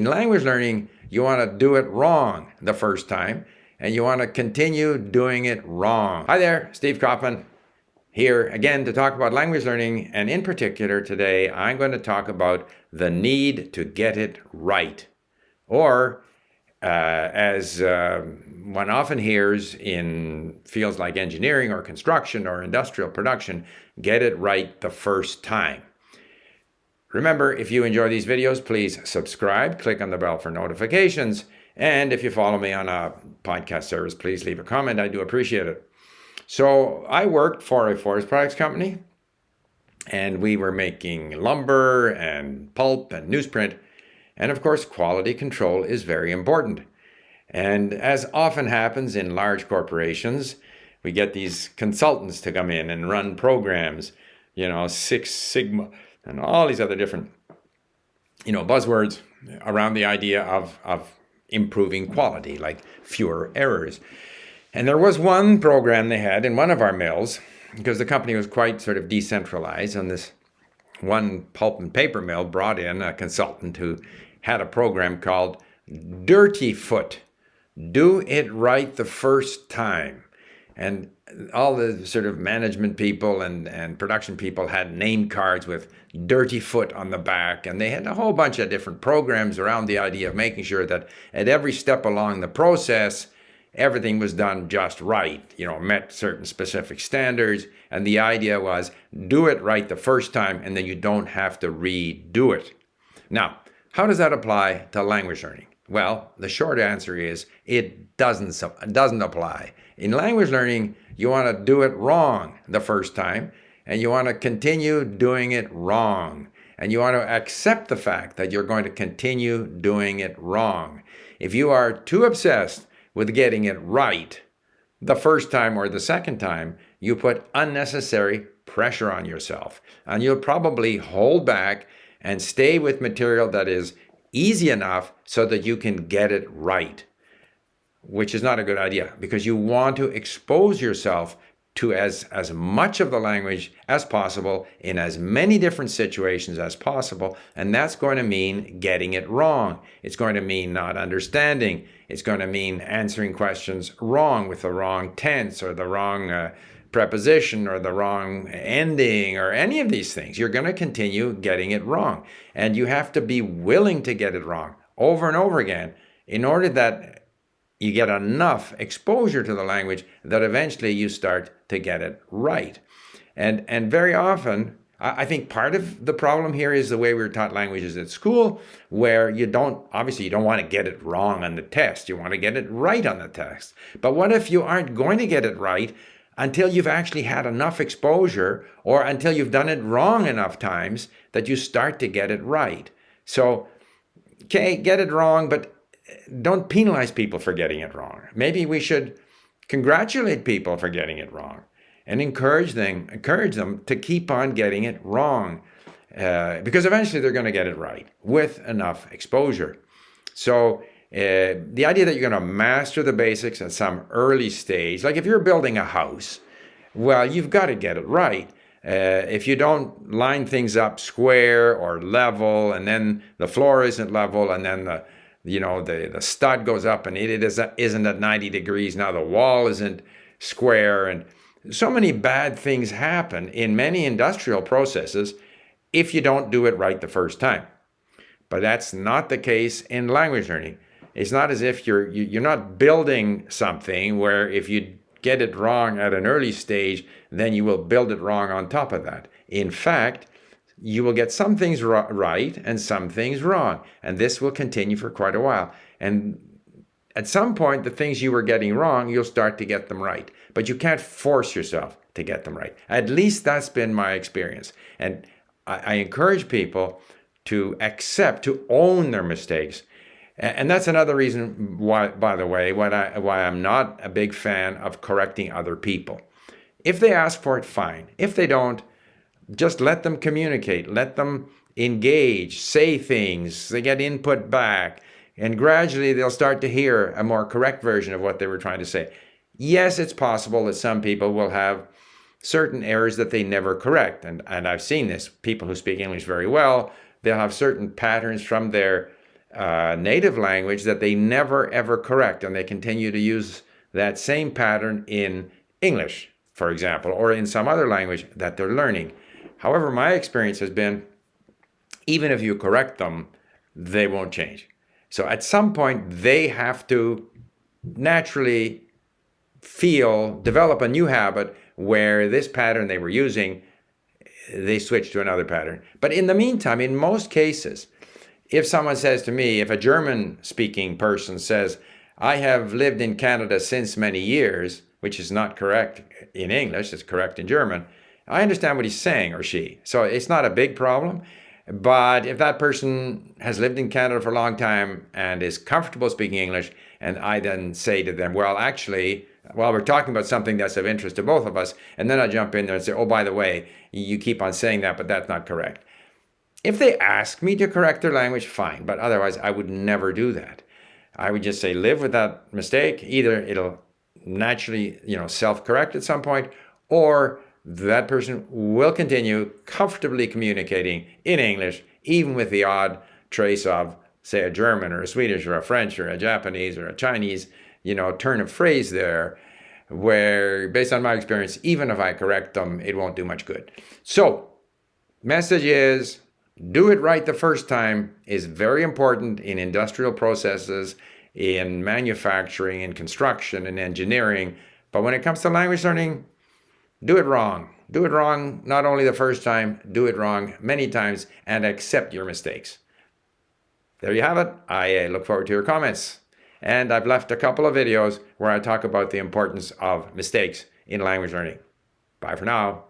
In language learning, you want to do it wrong the first time, and you want to continue doing it wrong. Hi there, Steve Kaufmann here again to talk about language learning, and in particular today, I'm going to talk about the need to get it right. Or, as one often hears in fields like engineering or construction or industrial production, get it right the first time. Remember, if you enjoy these videos, please subscribe, click on the bell for notifications, and if you follow me on a podcast service, please leave a comment. I do appreciate it. So I worked for a forest products company, and we were making lumber and pulp and newsprint. And of course, quality control is very important. And as often happens in large corporations, we get these consultants to come in and run programs, Six Sigma, and all these other different, buzzwords around the idea of improving quality, like fewer errors. And there was one program they had in one of our mills, because the company was quite sort of decentralized, and this one pulp and paper mill brought in a consultant who had a program called Dirty Foot. Do it right the first time. And all the sort of management people and production people had name cards with Dirty Foot on the back, and they had a whole bunch of different programs around the idea of making sure that at every step along the process, everything was done just right, met certain specific standards. And the idea was do it right the first time, and then you don't have to redo it. Now, how does that apply to language learning? Well, the short answer is it doesn't apply. In language learning, you want to do it wrong the first time, and you want to continue doing it wrong. And you want to accept the fact that you're going to continue doing it wrong. If you are too obsessed with getting it right the first time or the second time, you put unnecessary pressure on yourself. And you'll probably hold back and stay with material that is easy enough so that you can get it right, which is not a good idea, because you want to expose yourself to as much of the language as possible in as many different situations as possible. And that's going to mean getting it wrong. It's going to mean not understanding. It's going to mean answering questions wrong with the wrong tense or the wrong preposition or the wrong ending or any of these things. You're going to continue getting it wrong. And you have to be willing to get it wrong over and over again in order that you get enough exposure to the language that eventually you start to get it right. And very often, I think part of the problem here is the way we're taught languages at school, where you don't want to get it wrong on the test. You want to get it right on the test. But what if you aren't going to get it right until you've actually had enough exposure, or until you've done it wrong enough times that you start to get it right? So, okay, get it wrong, but don't penalize people for getting it wrong. Maybe we should congratulate people for getting it wrong and encourage them to keep on getting it wrong, because eventually they're going to get it right with enough exposure. So the idea that you're going to master the basics at some early stage, like if you're building a house, well, you've got to get it right. If you don't line things up square or level, and then the floor isn't level, and then the stud goes up and it isn't at 90 degrees. Now the wall isn't square. And so many bad things happen in many industrial processes if you don't do it right the first time. But that's not the case in language learning. It's not as if you're not building something where if you get it wrong at an early stage, then you will build it wrong on top of that. In fact, you will get some things right and some things wrong. And this will continue for quite a while. And at some point, the things you were getting wrong, you'll start to get them right. But you can't force yourself to get them right. At least that's been my experience. And I encourage people to accept, to own their mistakes. And that's another reason why, by the way, why I'm not a big fan of correcting other people. If they ask for it, fine. If they don't, just let them communicate, let them engage, say things, they get input back, and gradually they'll start to hear a more correct version of what they were trying to say. Yes, it's possible that some people will have certain errors that they never correct, and I've seen this. People who speak English very well, they'll have certain patterns from their native language that they never ever correct, and they continue to use that same pattern in English, for example, or in some other language that they're learning. However, my experience has been, even if you correct them, they won't change. So at some point, they have to naturally develop a new habit where this pattern they were using, they switch to another pattern. But in the meantime, in most cases, if someone says to me, if a German-speaking person says, I have lived in Canada since many years, which is not correct in English, it's correct in German, I understand what he's saying, or she. So it's not a big problem. But if that person has lived in Canada for a long time and is comfortable speaking English, and I then say to them, well, actually, we're talking about something that's of interest to both of us, and then I jump in there and say, oh, by the way, you keep on saying that, but that's not correct. If they ask me to correct their language, fine, but otherwise I would never do that. I would just say, live with that mistake. Either it'll naturally, self-correct at some point, or that person will continue comfortably communicating in English, even with the odd trace of, say, a German or a Swedish or a French or a Japanese or a Chinese, turn of phrase there, where, based on my experience, even if I correct them, it won't do much good. So, message is, do it right the first time is very important in industrial processes, in manufacturing, in construction, in engineering. But when it comes to language learning, do it wrong. Do it wrong not only the first time, do it wrong many times, and accept your mistakes. There you have it. I look forward to your comments. And I've left a couple of videos where I talk about the importance of mistakes in language learning. Bye for now.